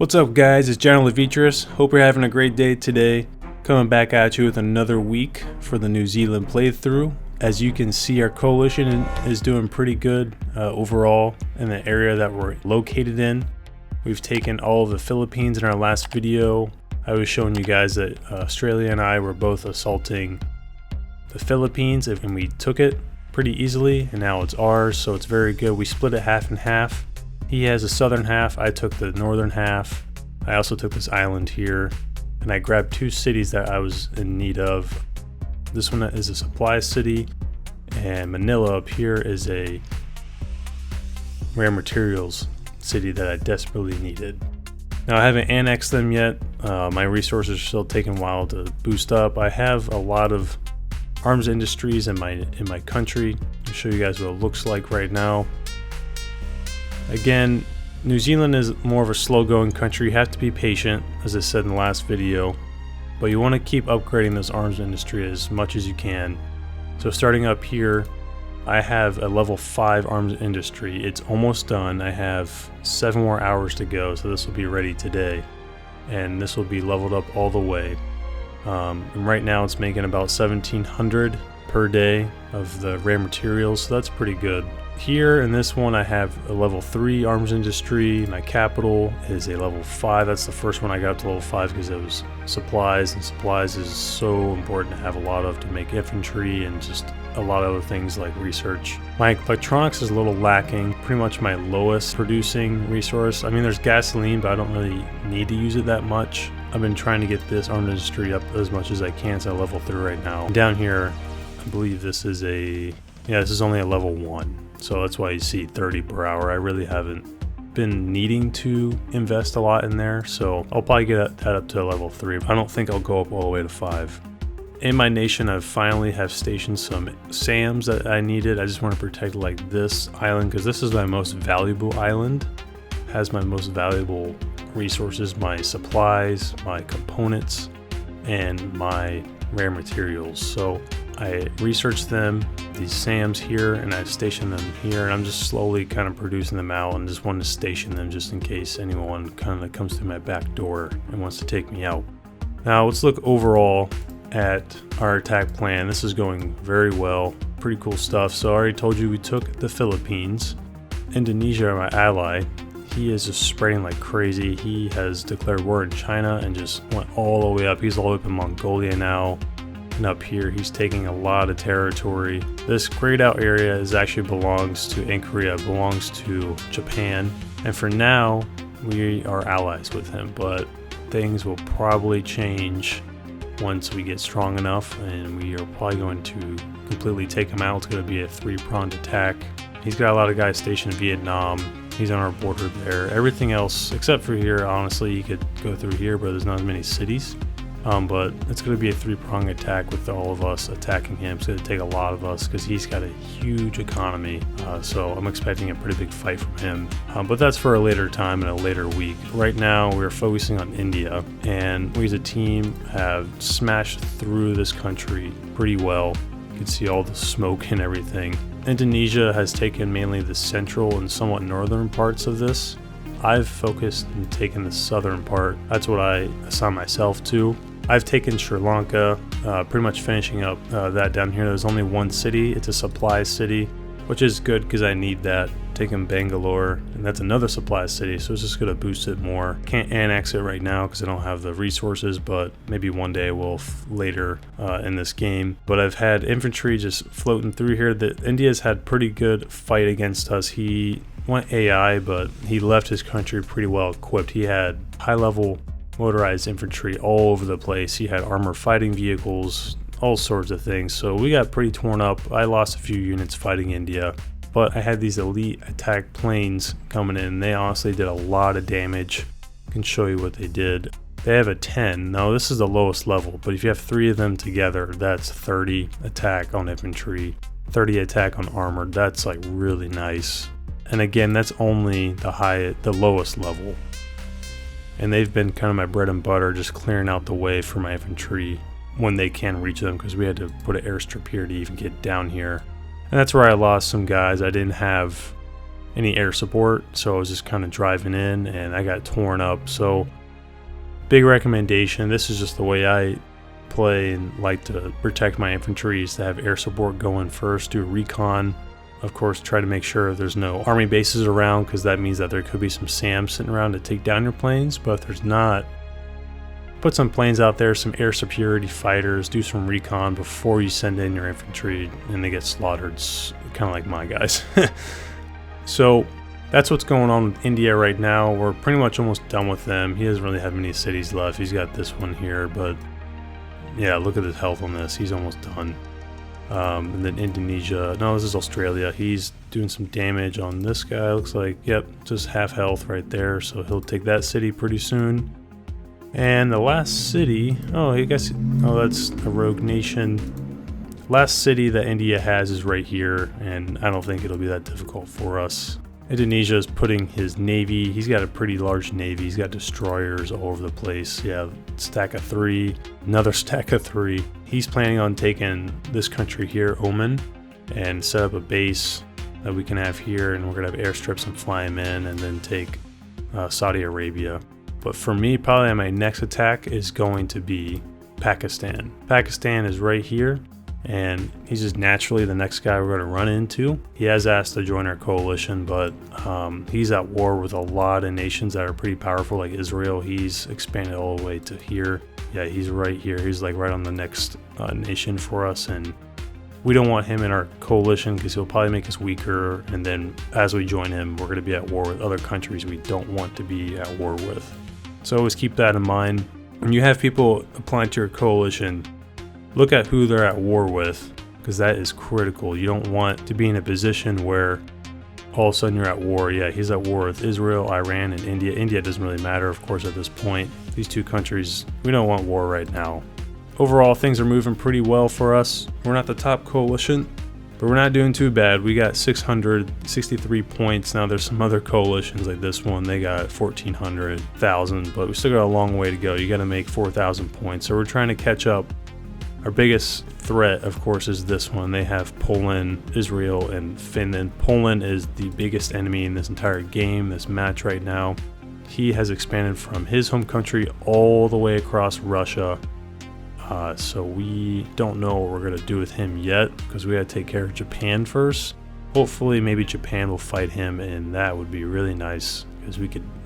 What's up guys, it's WW3. Hope you're having a great day today. Coming back at you with another week for the New Zealand playthrough. As you can see, our coalition is doing pretty good overall in the area that we're located in. We've taken all of the Philippines in our last video. I was showing you guys that Australia and I were both assaulting the Philippines and we took it pretty easily, and now it's ours, so it's very good. We split it half and half. He has the southern half, I took the northern half. I also took this island here, and I grabbed two cities that I was in need of. This one is a supply city, and Manila up here is a rare materials city that I desperately needed. Now I haven't annexed them yet. My resources are still taking a while to boost up. I have a lot of arms industries in my country. I'll show you guys what it looks like right now. Again, New Zealand is more of a slow-going country. You have to be patient, as I said in the last video, but you want to keep upgrading this arms industry as much as you can. So starting up here, I have a level 5 arms industry. It's almost done. I have 7 more hours to go, so this will be ready today, and this will be leveled up all the way. And right now it's making about 1,700 per day of the rare materials, so that's pretty good. Here in this one I have a level 3 arms industry. My capital is a level 5. That's the first one I got to level 5 because it was supplies, and supplies is so important to have a lot of to make infantry and just a lot of other things like research. My electronics is a little lacking, pretty much my lowest producing resource. I mean, there's gasoline, but I don't really need to use it that much. I've been trying to get this arms industry up as much as I can, so I'm level 3 right now. Down here, I believe this is this is only a level 1. So that's why you see 30 per hour. I really haven't been needing to invest a lot in there, so I'll probably get that up to level 3. I don't think I'll go up all the way to 5. In my nation, I finally have stationed some SAMs that I needed. I just want to protect like this island because this is my most valuable island. It has my most valuable resources, my supplies, my components, and my rare materials. So I researched them, these SAMs here, and I've stationed them here, and I'm just slowly kind of producing them out and just wanted to station them just in case anyone kind of comes through my back door and wants to take me out. Now let's look overall at our attack plan. This is going very well, pretty cool stuff. So I already told you we took the Philippines. Indonesia, my ally, he is just spreading like crazy. He has declared war in China and just went all the way up. He's all the way up in Mongolia now. And up here, he's taking a lot of territory. This grayed out area actually belongs to in Korea, belongs to Japan. And for now, we are allies with him, but things will probably change once we get strong enough, and we are probably going to completely take him out. It's going to be a 3-pronged attack. He's got a lot of guys stationed in Vietnam. He's on our border there. Everything else, except for here, honestly, you could go through here, but there's not as many cities. But it's going to be a 3-pronged attack with all of us attacking him. It's going to take a lot of us because he's got a huge economy. So I'm expecting a pretty big fight from him. But that's for a later time and a later week. Right now we're focusing on India, and we as a team have smashed through this country pretty well. You can see all the smoke and everything. Indonesia has taken mainly the central and somewhat northern parts of this. I've focused and taken the southern part. That's what I assign myself to. I've taken Sri Lanka, pretty much finishing up that down here. There's only one city. It's a supply city, which is good because I need that. Taking Bangalore, and that's another supply city, so it's just going to boost it more. Can't annex it right now because I don't have the resources, but maybe one day we'll later in this game. But I've had infantry just floating through here. India's had pretty good fight against us. He went AI, but he left his country pretty well equipped. He had high-level motorized infantry all over the place. He had armored fighting vehicles, all sorts of things. So we got pretty torn up. I lost a few units fighting India, but I had these elite attack planes coming in. They honestly did a lot of damage. I can show you what they did. They have a 10. Now this is the lowest level, but if you have 3 of them together, that's 30 attack on infantry, 30 attack on armored. That's like really nice. And again, that's only the lowest level. And they've been kind of my bread and butter, just clearing out the way for my infantry when they can reach them, because we had to put an airstrip here to even get down here. And that's where I lost some guys. I didn't have any air support, so I was just kind of driving in and I got torn up. So big recommendation, this is just the way I play and like to protect my infantry, is to have air support going first, do a recon. Of course, try to make sure there's no army bases around, because that means that there could be some SAMs sitting around to take down your planes. But if there's not, put some planes out there, some air superiority fighters, do some recon before you send in your infantry and they get slaughtered, kind of like my guys. So that's what's going on with India right now. We're pretty much almost done with them. He doesn't really have many cities left. He's got this one here, but yeah, look at his health on this. He's almost done. And then Indonesia, no, this is Australia. He's doing some damage on this guy. Looks like, yep, just half health right there. So he'll take that city pretty soon. And the last city, that's a rogue nation. Last city that India has is right here, and I don't think it'll be that difficult for us. Indonesia is putting his navy. He's got a pretty large navy. He's got destroyers all over the place. Yeah, stack of 3, another stack of 3. He's planning on taking this country here, Oman, and set up a base that we can have here, and we're gonna have airstrips and fly him in, and then take Saudi Arabia. But for me, probably my next attack is going to be Pakistan. Pakistan is right here, and he's just naturally the next guy we're going to run into. He has asked to join our coalition, but he's at war with a lot of nations that are pretty powerful, like Israel. He's expanded all the way to here. Yeah, he's right here. He's like right on the next nation for us, and we don't want him in our coalition because he'll probably make us weaker, and then as we join him, we're going to be at war with other countries we don't want to be at war with. So always keep that in mind. When you have people applying to your coalition, look at who they're at war with, because that is critical. You don't want to be in a position where all of a sudden you're at war. Yeah, he's at war with Israel, Iran, and India. India doesn't really matter, of course, at this point. These two countries, we don't want war right now. Overall, things are moving pretty well for us. We're not the top coalition, but we're not doing too bad. We got 663 points. Now there's some other coalitions like this one. They got 1,400, 1,000, but we still got a long way to go. You got to make 4,000 points. So we're trying to catch up. Our biggest threat, of course, is this one. They have Poland, Israel, and Finland. Poland is the biggest enemy in this entire game, this match right now. He has expanded from his home country all the way across Russia. So we don't know what we're going to do with him yet, because we got to take care of Japan first. Hopefully, maybe Japan will fight him, and that would be really nice, because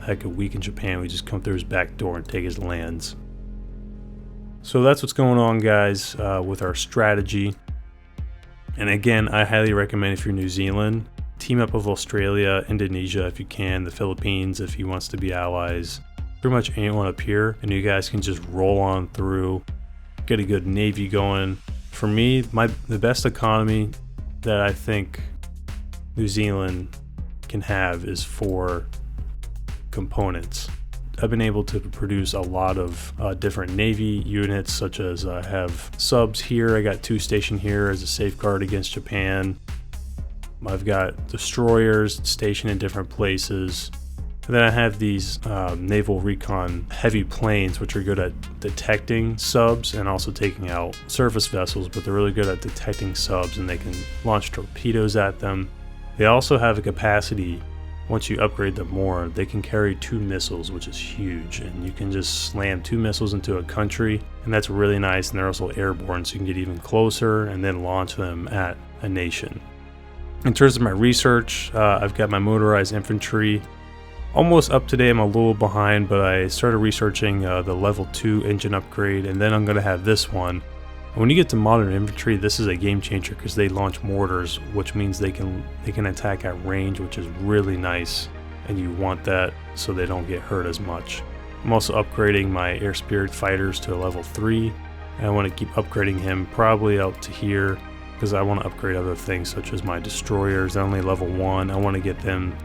that could weaken Japan. We just come through his back door and take his lands. So that's what's going on, guys, with our strategy. And again, I highly recommend, if you're New Zealand, team up with Australia, Indonesia if you can, the Philippines if he wants to be allies, pretty much anyone up here, and you guys can just roll on through, get a good navy going. For me, the best economy that I think New Zealand can have is for components. I've been able to produce a lot of different Navy units, such as I have subs here. I got 2 stationed here as a safeguard against Japan. I've got destroyers stationed in different places. And then I have these naval recon heavy planes, which are good at detecting subs and also taking out surface vessels, but they're really good at detecting subs, and they can launch torpedoes at them. They also have a capacity, once you upgrade them more, they can carry 2 missiles, which is huge, and you can just slam 2 missiles into a country, and that's really nice. And they're also airborne, so you can get even closer and then launch them at a nation. In terms of my research, I've got my motorized infantry almost up to date. I'm a little behind, but I started researching the level 2 engine upgrade, and then I'm going to have this one. When you get to modern infantry, this is a game changer, because they launch mortars, which means they can attack at range, which is really nice, and you want that so they don't get hurt as much. I'm also upgrading my air spirit fighters to a level 3, and I want to keep upgrading him probably up to here, because I want to upgrade other things such as my destroyers. They're only level 1. I want to get them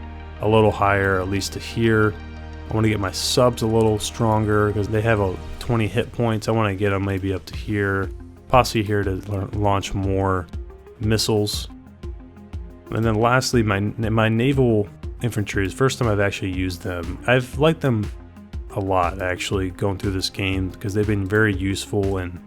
a little higher, at least to here. I want to get my subs a little stronger, because they have 20 hit points. I want to get them maybe up to here, possibly here, to launch more missiles. And then lastly, my naval infantry is the first time I've actually used them. I've liked them a lot, actually, going through this game, because they've been very useful in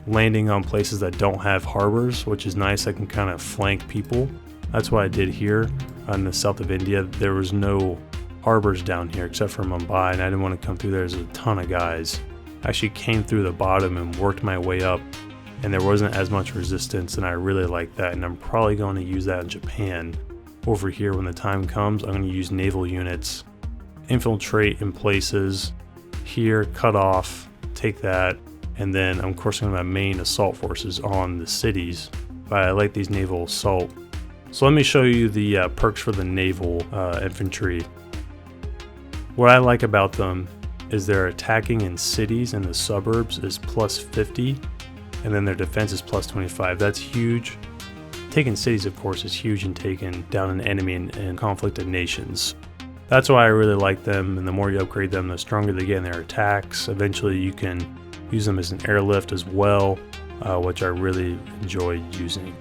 landing on places that don't have harbors, which is nice. I can kind of flank people. That's what I did here. in the south of India, there was no harbors down here except for Mumbai, and I didn't want to come through there. There's a ton of guys. I actually came through the bottom and worked my way up, and there wasn't as much resistance, and I really like that, and I'm probably going to use that in Japan. Over here, when the time comes, I'm going to use naval units, infiltrate in places, here, cut off, take that, and then of course I'm going to have main assault forces on the cities, but I like these naval assault. So let me show you the perks for the naval infantry. What I like about them is their attacking in cities and the suburbs is plus 50, and then their defense is plus 25. That's huge. Taking cities, of course, is huge in taking down an enemy in conflict of nations. That's why I really like them, and the more you upgrade them, the stronger they get in their attacks. Eventually you can use them as an airlift as well, which I really enjoy using.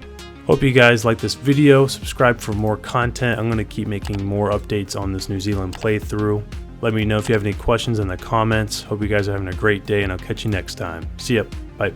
Hope you guys like this video. Subscribe for more content. I'm going to keep making more updates on this New Zealand playthrough. Let me know if you have any questions in the comments. Hope you guys are having a great day, and I'll catch you next time. See ya. Bye.